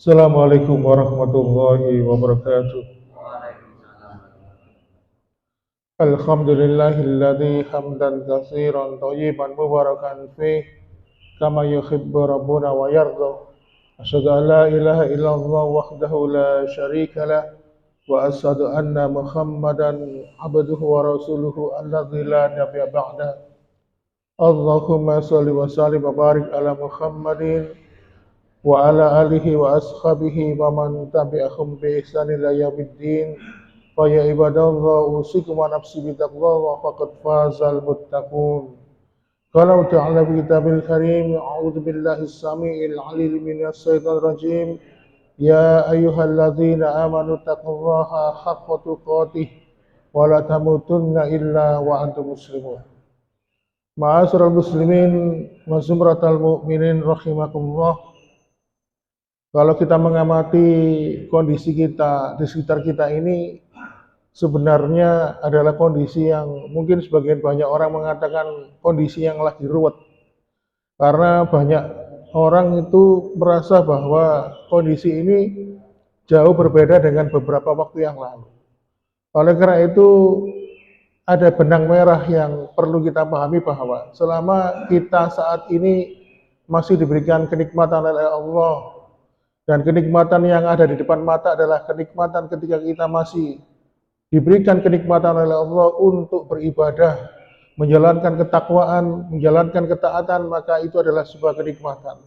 Assalamualaikum warahmatullahi wabarakatuh. Alhamdulillahilladzi hamdan katsiran thayyiban mubarakan fih kama yuhibbu rabbuna wa yarda. Asyhadu an la ilaha illallah wahdahu la syarika lah wa asyhadu anna Muhammadan abduhu wa rasuluhu alladzi la nabiyya ba'da. Allahumma shalli wa sallim wa barik ala Muhammadin wa ala alihi wa ashabihi wa man tabi'ahum bi ihsan ila yaumiddin. Fa ya ibadallah usikum wa nafsi bitaqwa faqad fazal muttaqun. Qala ta'ala fi kitabil karim a'udzu billahi samiil alim minas syaitonir rajim. Ya ayyuhalladzina amanu taqullaha haqqa tuqatih wa la tamutunna illa wa antum muslimun. Ma'asyiral muslimin wa zumratal mu'minin rahimakumullah. Kalau kita mengamati kondisi kita di sekitar kita ini sebenarnya adalah kondisi yang mungkin sebagian banyak orang mengatakan kondisi yang lagi ruwet. Karena banyak orang itu merasa bahwa kondisi ini jauh berbeda dengan beberapa waktu yang lalu. Oleh karena itu ada benang merah yang perlu kita pahami bahwa selama kita saat ini masih diberikan kenikmatan oleh Allah, dan kenikmatan yang ada di depan mata adalah kenikmatan ketika kita masih diberikan kenikmatan oleh Allah untuk beribadah, menjalankan ketakwaan, menjalankan ketaatan, maka itu adalah sebuah kenikmatan.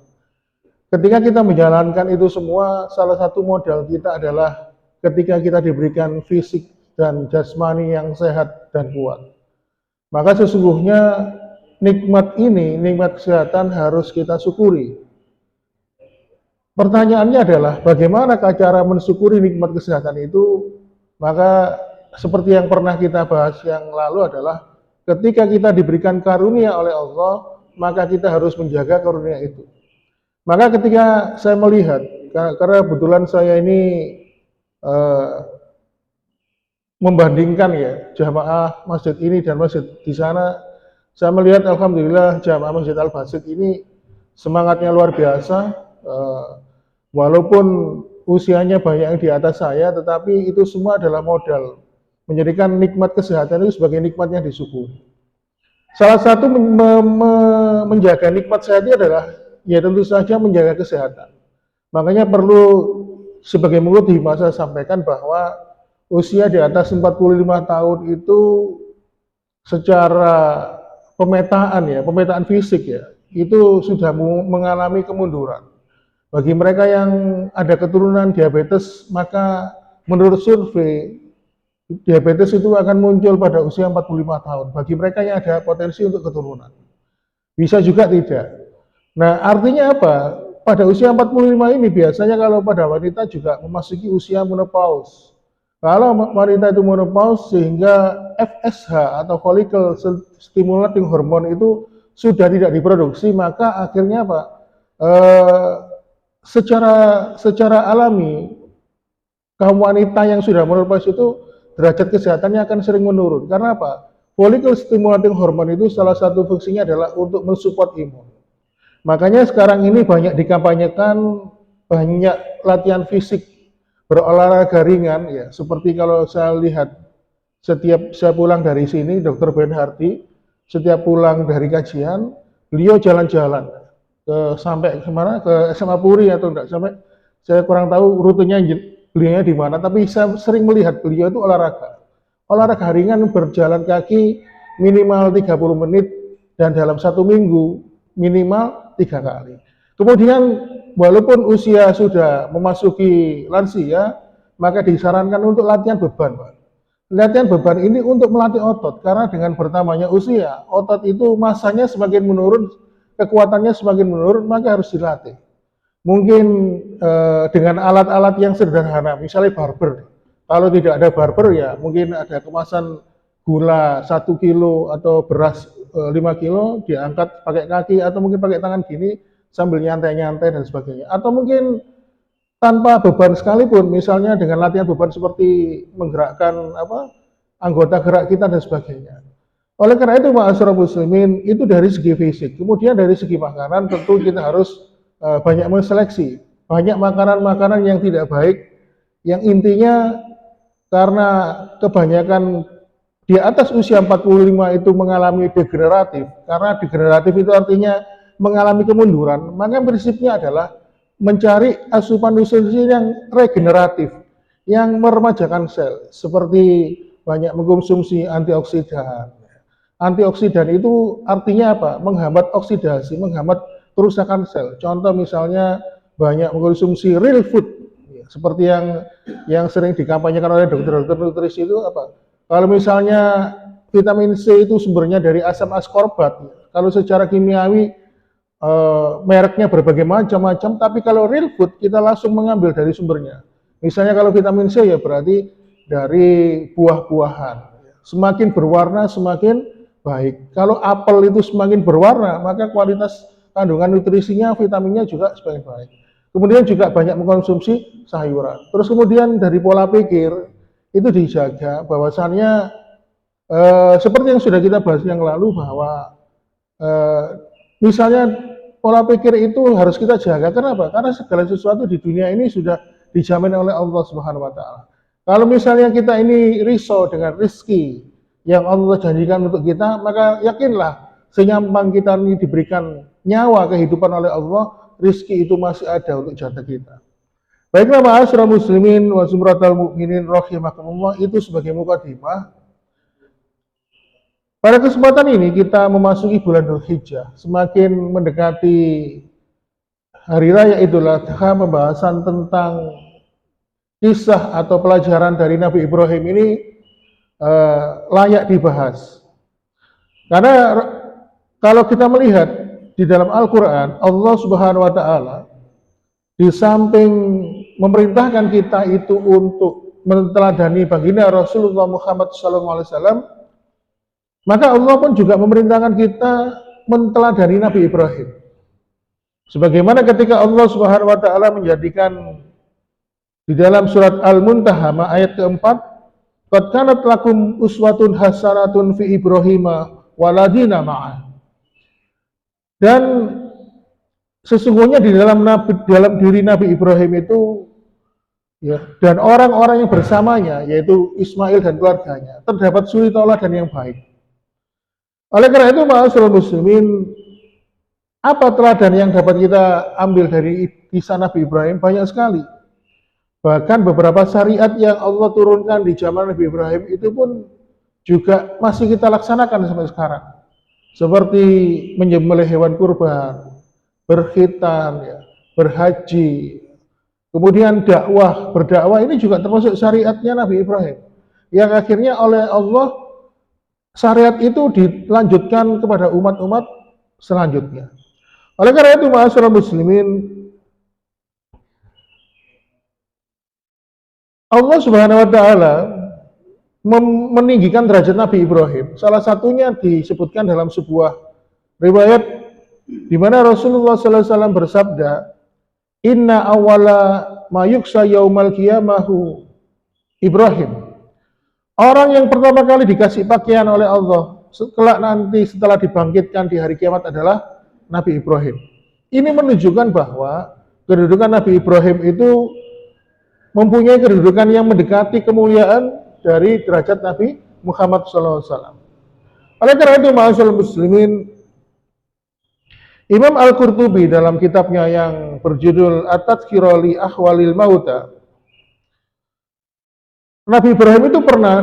Ketika kita menjalankan itu semua, salah satu modal kita adalah ketika kita diberikan fisik dan jasmani yang sehat dan kuat. Maka sesungguhnya nikmat ini, nikmat kesehatan harus kita syukuri. Pertanyaannya adalah bagaimana cara mensyukuri nikmat kesehatan itu? Maka seperti yang pernah kita bahas yang lalu adalah ketika kita diberikan karunia oleh Allah, maka kita harus menjaga karunia itu. Maka ketika saya melihat, karena kebetulan saya ini membandingkan ya jamaah masjid ini dan masjid di sana, saya melihat alhamdulillah jamaah Masjid Al-Basit ini semangatnya luar biasa. Walaupun usianya banyak yang di atas saya, tetapi itu semua adalah modal menjadikan nikmat kesehatan itu sebagai nikmat yang disyukuri. Salah satu menjaga nikmat sehat itu adalah ya tentu saja menjaga kesehatan. Makanya perlu sebagai mudi saya sampaikan bahwa usia di atas 45 tahun itu secara pemetaan fisik ya, itu sudah mengalami kemunduran. Bagi mereka yang ada keturunan diabetes, maka menurut survei, diabetes itu akan muncul pada usia 45 tahun. Bagi mereka yang ada potensi untuk keturunan. Bisa juga tidak. Nah, artinya apa? Pada usia 45 ini biasanya kalau pada wanita juga memasuki usia menopause. Kalau wanita itu menopause sehingga FSH atau follicle stimulating hormone itu sudah tidak diproduksi, maka akhirnya apa? Secara alami kaum wanita yang sudah menopause itu derajat kesehatannya akan sering menurun. Karena apa? Follicle stimulating hormone itu salah satu fungsinya adalah untuk mensupport imun. Makanya sekarang ini banyak dikampanyekan, banyak latihan fisik, berolahraga ringan ya. Seperti kalau saya lihat setiap saya pulang dari sini, Dr. Ben Hardy, setiap pulang dari kajian, beliau jalan-jalan sampai kemana, ke SMA Puri atau enggak, sampai saya kurang tahu rutenya beliau di mana, tapi saya sering melihat beliau itu olahraga ringan, berjalan kaki minimal 30 menit dan dalam satu minggu minimal 3 kali. Kemudian walaupun usia sudah memasuki lansia, maka disarankan untuk latihan beban, Pak. Latihan beban ini untuk melatih otot, karena dengan bertambahnya usia, otot itu masanya semakin menurun, kekuatannya semakin menurun, maka harus dilatih. Mungkin dengan alat-alat yang sederhana, misalnya barber. Kalau tidak ada barber ya mungkin ada kemasan gula 1 kilo atau beras 5 kilo diangkat pakai kaki atau mungkin pakai tangan gini sambil nyantai-nyantai dan sebagainya. Atau mungkin tanpa beban sekalipun, misalnya dengan latihan beban seperti menggerakkan anggota gerak kita dan sebagainya. Oleh karena itu, ma'asyiral muslimin, itu dari segi fisik. Kemudian dari segi makanan tentu kita harus banyak menseleksi. banyak makanan-makanan yang tidak baik, yang intinya karena kebanyakan di atas usia 45 itu mengalami degeneratif, karena degeneratif itu artinya mengalami kemunduran, maka prinsipnya adalah mencari asupan nutrisi yang regeneratif, yang meremajakan sel, seperti banyak mengkonsumsi antioksidan. Antioksidan itu artinya apa? Menghambat oksidasi, menghambat kerusakan sel. Contoh misalnya banyak mengkonsumsi real food, seperti yang sering dikampanyekan oleh dokter-dokter nutrisi itu apa? Kalau misalnya vitamin C itu sumbernya dari asam ascorbat, kalau secara kimiawi mereknya berbagai macam-macam, tapi kalau real food kita langsung mengambil dari sumbernya. Misalnya kalau vitamin C ya berarti dari buah-buahan. Semakin berwarna semakin baik. Kalau apel itu semakin berwarna, maka kualitas kandungan nutrisinya, vitaminnya juga semakin baik. Kemudian juga banyak mengkonsumsi sayuran. Terus kemudian dari pola pikir itu dijaga, bahwasannya seperti yang sudah kita bahas yang lalu bahwa misalnya pola pikir itu harus kita jaga. Kenapa? Karena segala sesuatu di dunia ini sudah dijamin oleh Allah Subhanahu wa taala. Kalau misalnya kita ini risau dengan rezeki yang Allah janjikan untuk kita, maka yakinlah senyampang kita ini diberikan nyawa kehidupan oleh Allah, rezeki itu masih ada untuk jatah kita. Baiklah ma'asyiral muslimin wa zumratal mukminin rahimakumullah, itu sebagai mukadimah. Pada kesempatan ini kita memasuki bulan Dzulhijjah, semakin mendekati hari raya Idul Adha, pembahasan tentang kisah atau pelajaran dari Nabi Ibrahim ini layak dibahas. Karena kalau kita melihat di dalam Al-Quran, Allah Subhanahu wa Ta'ala di samping memerintahkan kita itu untuk meneladani baginda Rasulullah Muhammad SAW, maka Allah pun juga memerintahkan kita meneladani Nabi Ibrahim. Sebagaimana ketika Allah Subhanahu wa taala menjadikan di dalam surat Al-Muntahamah ayat keempat, "Qad kanat lakum uswatun hasanatun fi Ibrahim waladina ma'ah." Dan sesungguhnya di dalam diri Nabi Ibrahim itu ya, dan orang-orang yang bersamanya, yaitu Ismail dan keluarganya, terdapat suri tauladan yang baik. Oleh karena itu, ma'asyiral muslimin, apa teladan yang dapat kita ambil dari kisah Nabi Ibrahim? Banyak sekali. Bahkan beberapa syariat yang Allah turunkan di zaman Nabi Ibrahim itu pun juga masih kita laksanakan sampai sekarang. Seperti menyembelih hewan kurban, berkhitan, ya, berhaji, kemudian berdakwah ini juga termasuk syariatnya Nabi Ibrahim. Yang akhirnya oleh Allah syariat itu dilanjutkan kepada umat-umat selanjutnya. Oleh karena itu, ma'asyiral muslimin, Allah Subhanahu wa taala meninggikan derajat Nabi Ibrahim. Salah satunya disebutkan dalam sebuah riwayat di mana Rasulullah SAW bersabda, "Inna awwala ma yuksa yaumal qiyamahu Ibrahim." Orang yang pertama kali dikasih pakaian oleh Allah setelah dibangkitkan di hari kiamat adalah Nabi Ibrahim. Ini menunjukkan bahwa kedudukan Nabi Ibrahim itu mempunyai kedudukan yang mendekati kemuliaan dari derajat Nabi Muhammad SAW. Oleh karena itu, ma'asyiral muslimin, Imam Al-Qurtubi dalam kitabnya yang berjudul At-Tadhkirah li Ahwalil Mauta, Nabi Ibrahim itu pernah,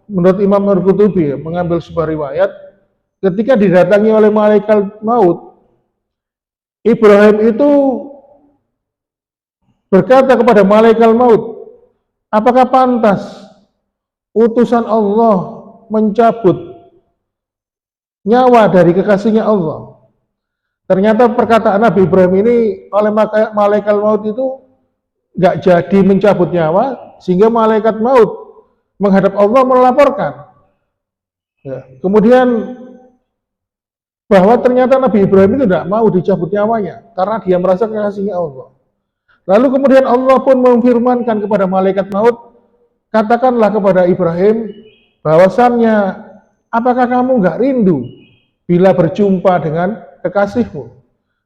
menurut Imam Al-Qurtubi, mengambil sebuah riwayat ketika didatangi oleh malaikat maut. Ibrahim itu berkata kepada malaikat maut, "Apakah pantas utusan Allah mencabut nyawa dari kekasihnya Allah?" Ternyata perkataan Nabi Ibrahim ini oleh malaikat maut itu nggak jadi mencabut nyawa, sehingga malaikat maut menghadap Allah melaporkan. Ya, kemudian bahwa ternyata Nabi Ibrahim itu tidak mau dicabut nyawanya karena dia merasa kekasihnya Allah. Lalu kemudian Allah pun memfirmankan kepada malaikat maut, "Katakanlah kepada Ibrahim bahwasannya, apakah kamu nggak rindu bila berjumpa dengan kekasihmu?"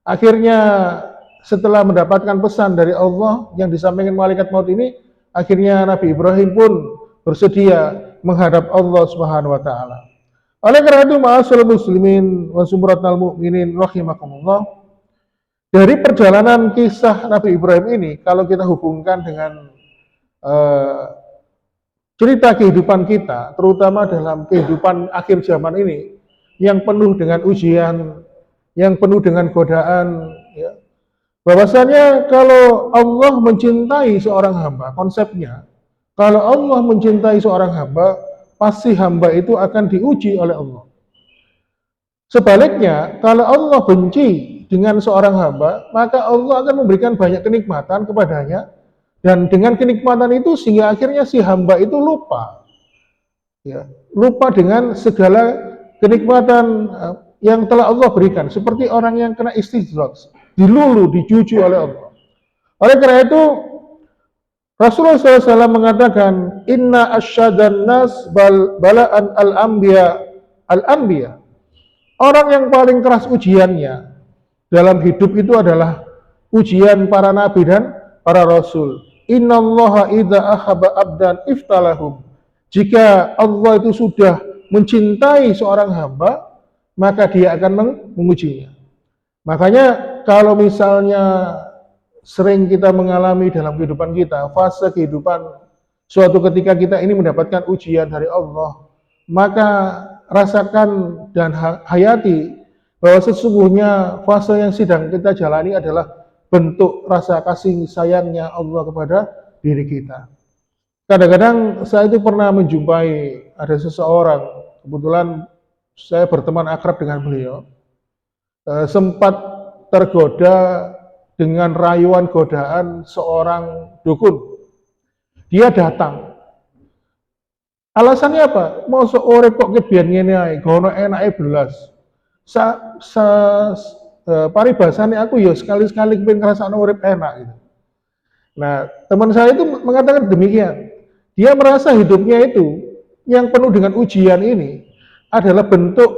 Akhirnya setelah mendapatkan pesan dari Allah yang disampaikan malaikat maut ini, akhirnya Nabi Ibrahim pun bersedia menghadap Allah Subhanahu wa taala. Oleh karena itu, ma'asyiral muslimin wa sumratal mukminin rahimakumullah, dari perjalanan kisah Nabi Ibrahim ini, kalau kita hubungkan dengan eh, cerita kehidupan kita, terutama dalam kehidupan akhir zaman ini, yang penuh dengan ujian, yang penuh dengan godaan, ya, bahwasanya kalau Allah mencintai seorang hamba, konsepnya, kalau Allah mencintai seorang hamba, pasti hamba itu akan diuji oleh Allah. Sebaliknya, kalau Allah benci dengan seorang hamba, maka Allah akan memberikan banyak kenikmatan kepadanya, dan dengan kenikmatan itu sehingga akhirnya si hamba itu lupa, ya, lupa dengan segala kenikmatan yang telah Allah berikan, seperti orang yang kena istidraj, dilulu, dicuci oleh Allah. Oleh karena itu, Rasulullah SAW mengatakan, Inna asyadan nas bala'an al-anbiya. Orang yang paling keras ujiannya dalam hidup itu adalah ujian para nabi dan para rasul. Innallaha idza ahabba abdan iftalahum. Jika Allah itu sudah mencintai seorang hamba, maka dia akan mengujinya. Makanya kalau misalnya sering kita mengalami dalam kehidupan kita, fase kehidupan suatu ketika kita ini mendapatkan ujian dari Allah, maka rasakan dan hayati bahwa sesungguhnya fase yang sedang kita jalani adalah bentuk rasa kasih sayangnya Allah kepada diri kita. Kadang-kadang saya itu pernah menjumpai ada seseorang, kebetulan saya berteman akrab dengan beliau, sempat tergoda dengan rayuan godaan seorang dukun. Dia datang. Alasannya apa? Mau seorang kok kebian ngene ae, gono enake belas. Paribasane aku ya sekali-sekali pengen ngrasakno urip enak gitu. Nah, teman saya itu mengatakan demikian. Dia merasa hidupnya itu yang penuh dengan ujian ini adalah bentuk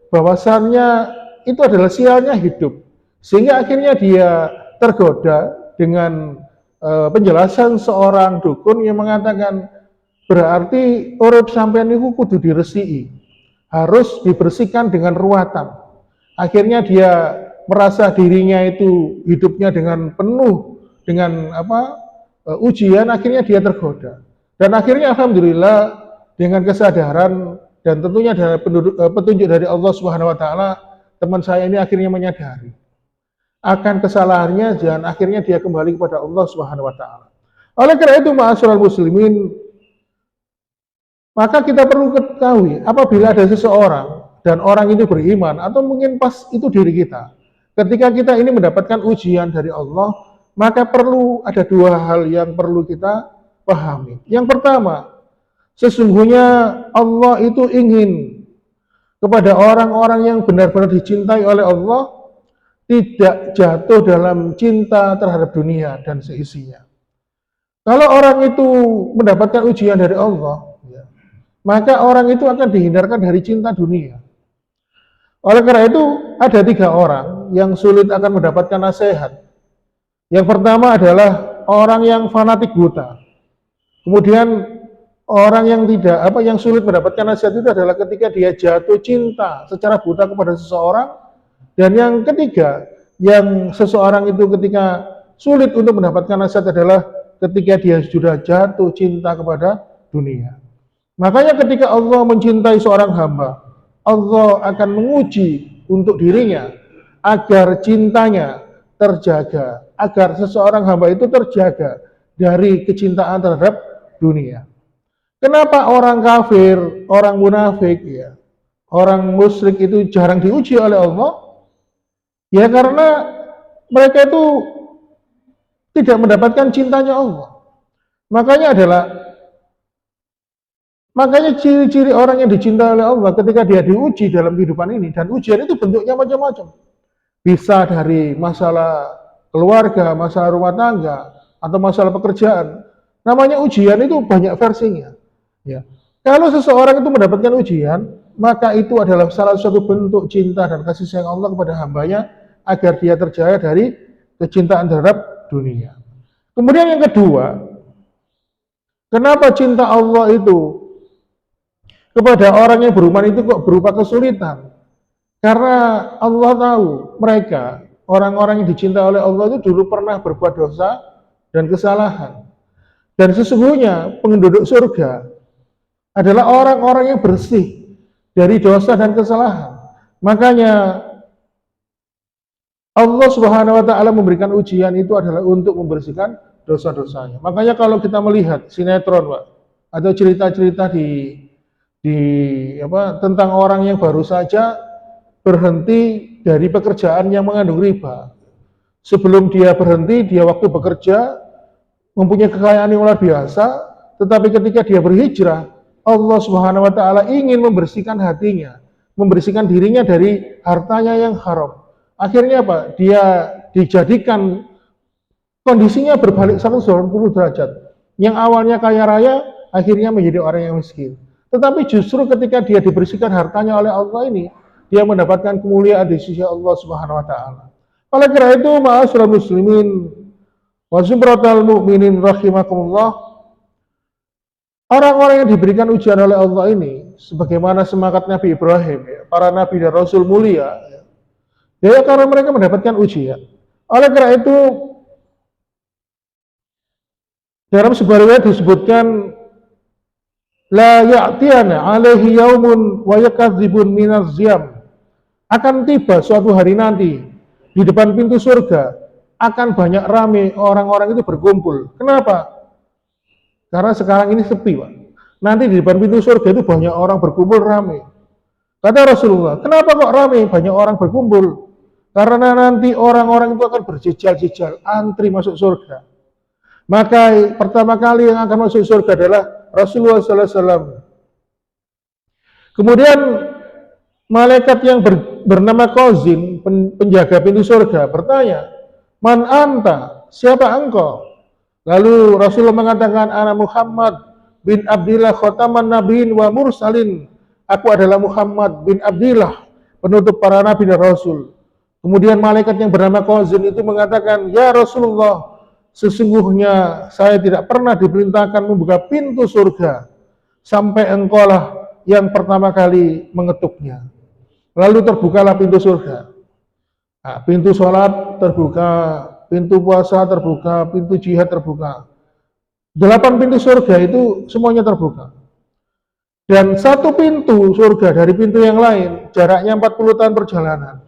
bahwasannya itu adalah sialnya hidup. Sehingga akhirnya dia tergoda dengan penjelasan seorang dukun yang mengatakan berarti urip sampean niku kudu diresiki, harus dibersihkan dengan ruatan. Akhirnya dia merasa dirinya itu hidupnya dengan penuh dengan ujian, akhirnya dia tergoda. Dan akhirnya alhamdulillah dengan kesadaran dan tentunya dari petunjuk dari Allah Subhanahu wa taala, teman saya ini akhirnya menyadari akan kesalahannya dan akhirnya dia kembali kepada Allah Subhanahu wa taala. Oleh karena itu, ma'asyiral muslimin, maka kita perlu ketahui apabila ada seseorang dan orang itu beriman atau mungkin pas itu diri kita, ketika kita ini mendapatkan ujian dari Allah, maka perlu ada dua hal yang perlu kita pahami. Yang pertama, sesungguhnya Allah itu ingin kepada orang-orang yang benar-benar dicintai oleh Allah tidak jatuh dalam cinta terhadap dunia dan seisinya. Kalau orang itu mendapatkan ujian dari Allah, maka orang itu akan dihindarkan dari cinta dunia. Oleh karena itu, ada tiga orang yang sulit akan mendapatkan nasihat. Yang pertama adalah orang yang fanatik buta. Kemudian orang yang yang sulit mendapatkan nasihat itu adalah ketika dia jatuh cinta secara buta kepada seseorang. Dan yang ketiga, yang seseorang itu ketika sulit untuk mendapatkan nasihat adalah ketika dia sudah jatuh cinta kepada dunia. Makanya ketika Allah mencintai seorang hamba, Allah akan menguji untuk dirinya agar cintanya terjaga, agar seseorang hamba itu terjaga dari kecintaan terhadap dunia. Kenapa orang kafir, orang munafik, ya, orang musyrik itu jarang diuji oleh Allah? Ya karena mereka itu tidak mendapatkan cintanya Allah. Makanya ciri-ciri orang yang dicintai oleh Allah ketika dia diuji dalam kehidupan ini, dan ujian itu bentuknya macam-macam. Bisa dari masalah keluarga, masalah rumah tangga, atau masalah pekerjaan. Namanya ujian itu banyak versinya. Ya. Kalau seseorang itu mendapatkan ujian, maka itu adalah salah satu bentuk cinta dan kasih sayang Allah kepada hambanya agar dia terjaga dari kecintaan terhadap dunia. Kemudian yang kedua, kenapa cinta Allah itu kepada orang yang beriman itu kok berupa kesulitan? Karena Allah tahu mereka, orang-orang yang dicintai oleh Allah itu dulu pernah berbuat dosa dan kesalahan. Dan sesungguhnya penduduk surga adalah orang-orang yang bersih dari dosa dan kesalahan. Makanya Allah Subhanahu wa taala memberikan ujian itu adalah untuk membersihkan dosa-dosanya. Makanya kalau kita melihat sinetron, Pak, atau cerita-cerita di tentang orang yang baru saja berhenti dari pekerjaan yang mengandung riba. Sebelum dia berhenti, dia waktu bekerja mempunyai kekayaan yang luar biasa, tetapi ketika dia berhijrah, Allah Subhanahu wa taala ingin membersihkan hatinya, membersihkan dirinya dari hartanya yang haram. Akhirnya apa? Dia dijadikan kondisinya berbalik 180 derajat. Yang awalnya kaya raya, akhirnya menjadi orang yang miskin. Tetapi justru ketika dia dibersihkan hartanya oleh Allah ini, dia mendapatkan kemuliaan di sisi Allah Subhanahu wa taala. Oleh karena itu, ma'asyiral muslimin wa zumratal mu'minin rahimakumullah, orang-orang yang diberikan ujian oleh Allah ini, sebagaimana semangat Nabi Ibrahim, para nabi dan rasul mulia, ya karena mereka mendapatkan ujian. Oleh karena itu, dalam sebuah riwayat disebutkan, la ya'tiyana alaihi yaumun wa yakadzibun minaz ziyam. Akan tiba suatu hari nanti, di depan pintu surga, akan banyak rame orang-orang itu berkumpul. Kenapa? Karena sekarang ini sepi, Pak. Nanti di depan pintu surga itu banyak orang berkumpul rame. Kata Rasulullah, kenapa kok rame banyak orang berkumpul? Karena nanti orang-orang itu akan berjejal-jejal, antri masuk surga. Maka pertama kali yang akan masuk surga adalah Rasulullah SAW. Kemudian malaikat yang bernama Qazin, penjaga pintu surga, bertanya, Man anta? Siapa engkau? Lalu Rasulullah mengatakan, Ana Muhammad bin Abdillah khataman nabiin wa mursalin. Aku adalah Muhammad bin Abdillah, penutup para nabi dan rasul. Kemudian malaikat yang bernama Qazin itu mengatakan, Ya Rasulullah, sesungguhnya saya tidak pernah diperintahkan membuka pintu surga sampai engkaulah yang pertama kali mengetuknya. Lalu terbukalah pintu surga. Nah, pintu sholat terbuka, pintu puasa terbuka, pintu jihad terbuka. 8 pintu surga itu semuanya terbuka. Dan satu pintu surga dari pintu yang lain, jaraknya 40 tahun perjalanan.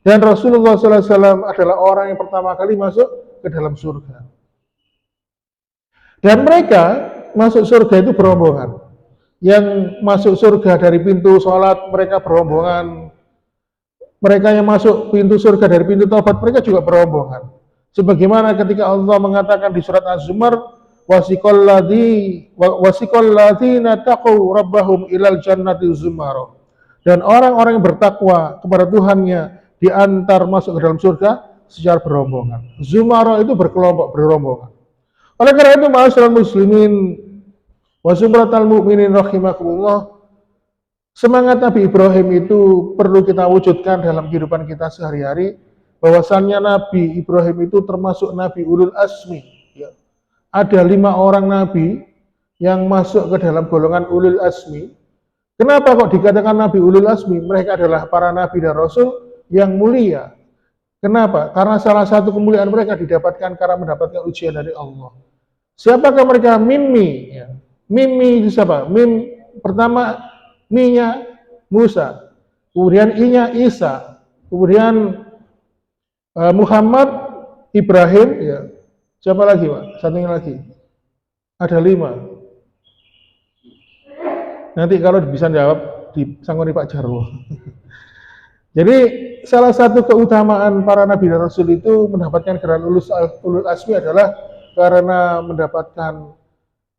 Dan Rasulullah SAW adalah orang yang pertama kali masuk ke dalam surga. Dan mereka masuk surga itu berombongan. Yang masuk surga dari pintu sholat, mereka berombongan. Mereka yang masuk pintu surga dari pintu taubat, mereka juga berombongan. Sebagaimana ketika Allah mengatakan di surat Az-Zumar, wasiqal ladzina taqaw rabbahum ilal jannati zumara. Dan orang-orang yang bertakwa kepada Tuhannya diantar masuk ke dalam surga secara berombongan. Zumara itu berkelompok, berombongan. Oleh karena itu, ma'asyiral muslimin wa zumratal mu'minin rahimakumullah, semangat Nabi Ibrahim itu perlu kita wujudkan dalam kehidupan kita sehari-hari, bahwasannya Nabi Ibrahim itu termasuk Nabi Ulul Asmi. Ya. Ada 5 orang Nabi yang masuk ke dalam golongan Ulul Asmi. Kenapa kok dikatakan Nabi Ulul Asmi? Mereka adalah para Nabi dan Rasul yang mulia. Kenapa? Karena salah satu kemuliaan mereka didapatkan karena mendapatkan ujian dari Allah. Siapakah mereka? Mimmi. Ya. Mimmi itu siapa? Mim pertama, Mi-nya Musa, kemudian I-nya Isa, kemudian Muhammad, Ibrahim, ya. Siapa lagi, Pak? Satunya lagi. Ada 5. Nanti kalau bisa jawab, disangoni Pak Jarwo. Jadi salah satu keutamaan para nabi dan rasul itu mendapatkan gelar ulul asmi adalah karena mendapatkan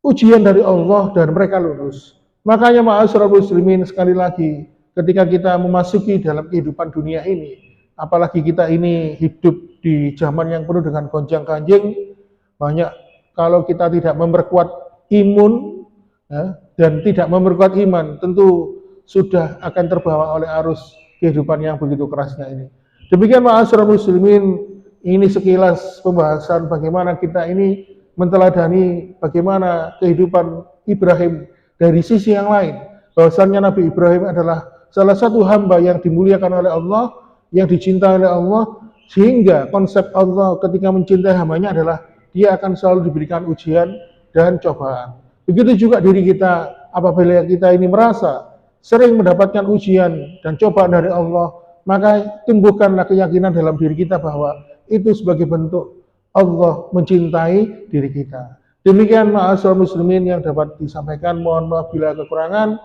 ujian dari Allah dan mereka lulus. Makanya ma'asyiral muslimin, sekali lagi, ketika kita memasuki dalam kehidupan dunia ini, apalagi kita ini hidup di zaman yang penuh dengan gonjang-ganjing, banyak kalau kita tidak memperkuat imun ya, dan tidak memperkuat iman, tentu sudah akan terbawa oleh arus kehidupan yang begitu kerasnya ini. Demikian ma'asyiral muslimin, Ini sekilas pembahasan bagaimana kita ini menteladani bagaimana kehidupan Ibrahim dari sisi yang lain. Bahwasannya Nabi Ibrahim adalah salah satu hamba yang dimuliakan oleh Allah, yang dicintai oleh Allah, sehingga konsep Allah ketika mencintai hambanya adalah dia akan selalu diberikan ujian dan cobaan. Begitu juga diri kita, apabila kita ini merasa sering mendapatkan ujian dan cobaan dari Allah, maka tumbuhkanlah keyakinan dalam diri kita bahwa itu sebagai bentuk Allah mencintai diri kita. Demikian ma'asyiral muslimin yang dapat disampaikan. Mohon maaf bila kekurangan.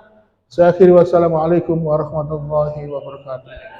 Saya akhiri, wassalamualaikum warahmatullahi wabarakatuh.